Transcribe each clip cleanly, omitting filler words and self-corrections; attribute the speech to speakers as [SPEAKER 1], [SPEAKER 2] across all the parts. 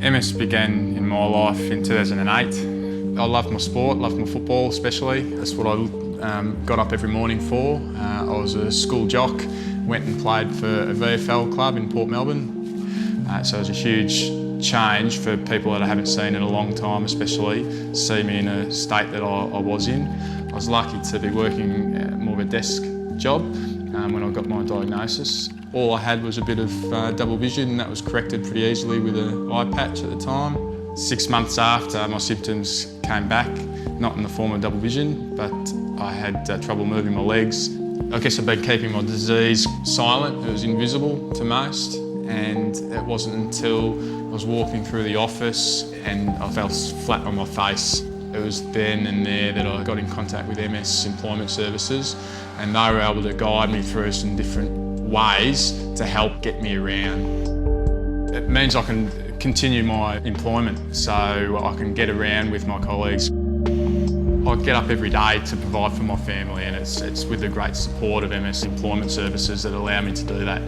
[SPEAKER 1] MS began in my life in 2008. I loved my sport, loved my football especially. That's what I got up every morning for. I was a school jock, went and played for a VFL club in Port Melbourne. So it was a huge change for people that I haven't seen in a long time, especially to see me in a state that I was in. I was lucky to be working more of a desk job when I got my diagnosis. All I had was a bit of double vision, and that was corrected pretty easily with an eye patch at the time. 6 months after, my symptoms came back, not in the form of double vision, but I had trouble moving my legs. I guess I've been keeping my disease silent. It was invisible to most, and it wasn't until I was walking through the office and I fell flat on my face. It was then and there that I got in contact with MS Employment Services, and they were able to guide me through some different ways to help get me around. It means I can continue my employment, so I can get around with my colleagues. I get up every day to provide for my family, and it's with the great support of MS Employment Services that allow me to do that.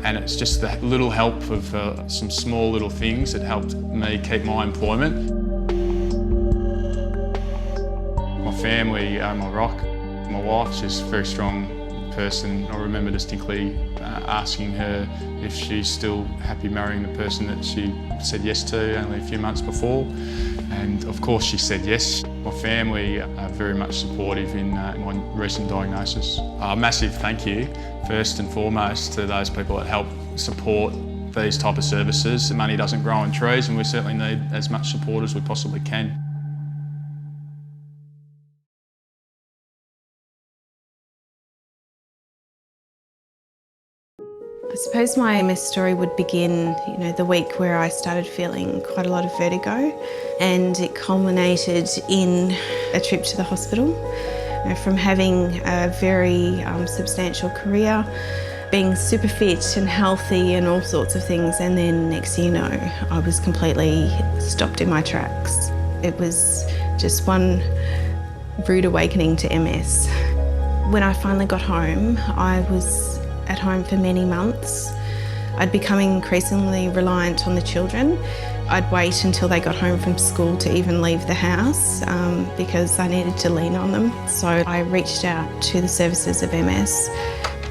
[SPEAKER 1] And it's just the little help of some small little things that helped me keep my employment. My family are my rock. My wife, she's a very strong person. I remember distinctly asking her if she's still happy marrying the person that she said yes to only a few months before, and of course she said yes. My family are very much supportive in my recent diagnosis. A massive thank you, first and foremost, to those people that help support these type of services. Money doesn't grow on trees, and we certainly need as much support as we possibly can.
[SPEAKER 2] I suppose my MS story would begin, the week where I started feeling quite a lot of vertigo, and it culminated in a trip to the hospital. From having a very substantial career, being super fit and healthy and all sorts of things, and then next thing you know, I was completely stopped in my tracks. It was just one rude awakening to MS. When I finally got home, I was at home for many months. I'd become increasingly reliant on the children. I'd wait until they got home from school to even leave the house because I needed to lean on them. So I reached out to the services of MS.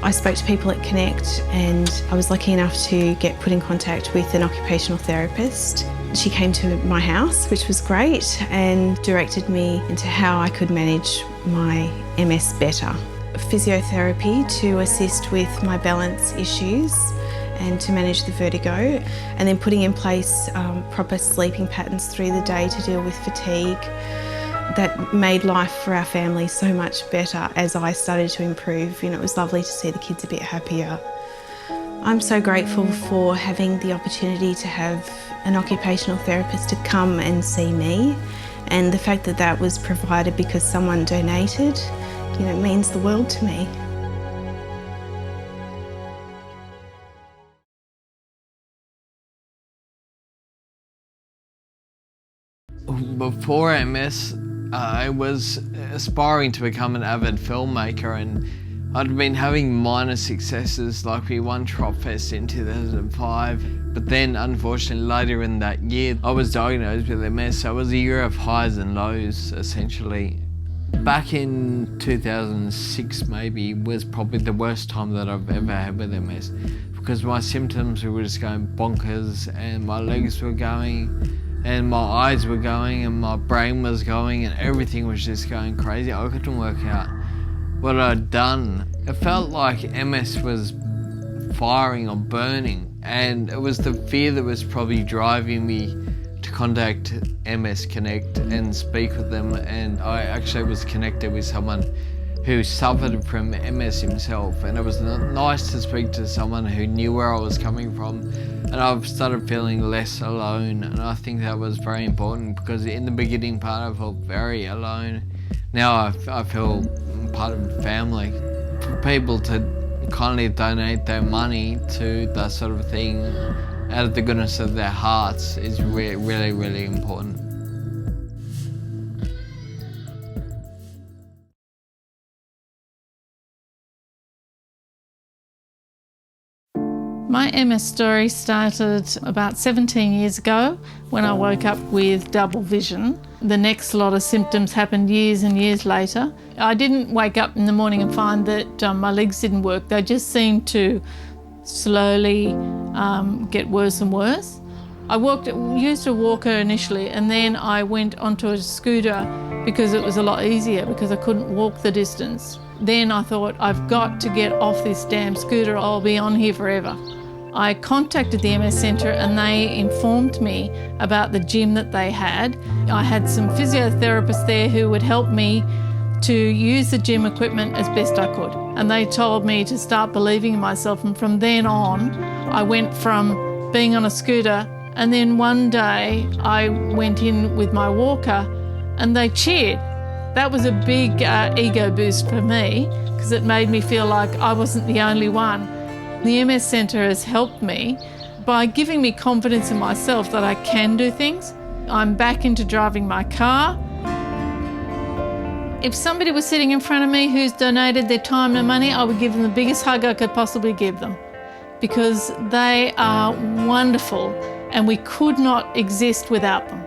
[SPEAKER 2] I spoke to people at Connect, and I was lucky enough to get put in contact with an occupational therapist. She came to my house, which was great, and directed me into how I could manage my MS better. Physiotherapy to assist with my balance issues and to manage the vertigo, and then putting in place proper sleeping patterns through the day to deal with fatigue. That made life for our family so much better as I started to improve. It was lovely to see the kids a bit happier. I'm so grateful for having the opportunity to have an occupational therapist to come and see me, and the fact that that was provided because someone donated, means the world to me.
[SPEAKER 3] Before MS, I was aspiring to become an avid filmmaker, and I'd been having minor successes, like we won Tropfest in 2005, but then unfortunately later in that year I was diagnosed with MS, so it was a year of highs and lows essentially. Back in 2006 maybe was probably the worst time that I've ever had with MS, because my symptoms were just going bonkers, and my legs were going, and my eyes were going, and my brain was going, and everything was just going crazy. I couldn't work out what I'd done. It felt like MS was firing or burning, and it was the fear that was probably driving me to contact MS Connect and speak with them. And I actually was connected with someone who suffered from MS himself, and it was nice to speak to someone who knew where I was coming from, and I've started feeling less alone, and I think that was very important, because in the beginning part I felt very alone. Now I feel part of the family. For people to kindly donate their money to that sort of thing out of the goodness of their hearts is really, really important.
[SPEAKER 4] My My MS story started about 17 years ago when I woke up with double vision. The next lot of symptoms happened years and years later. I didn't wake up in the morning and find that my legs didn't work. They just seemed to slowly get worse and worse. I used a walker initially, and then I went onto a scooter because it was a lot easier because I couldn't walk the distance. Then I thought, I've got to get off this damn scooter, I'll be on here forever. I contacted the MS Centre and they informed me about the gym that they had. I had some physiotherapists there who would help me to use the gym equipment as best I could. And they told me to start believing in myself, and from then on, I went from being on a scooter, and then one day I went in with my walker and they cheered. That was a big ego boost for me because it made me feel like I wasn't the only one. The MS Centre has helped me by giving me confidence in myself that I can do things. I'm back into driving my car. If somebody was sitting in front of me who's donated their time and money, I would give them the biggest hug I could possibly give them because they are wonderful and we could not exist without them.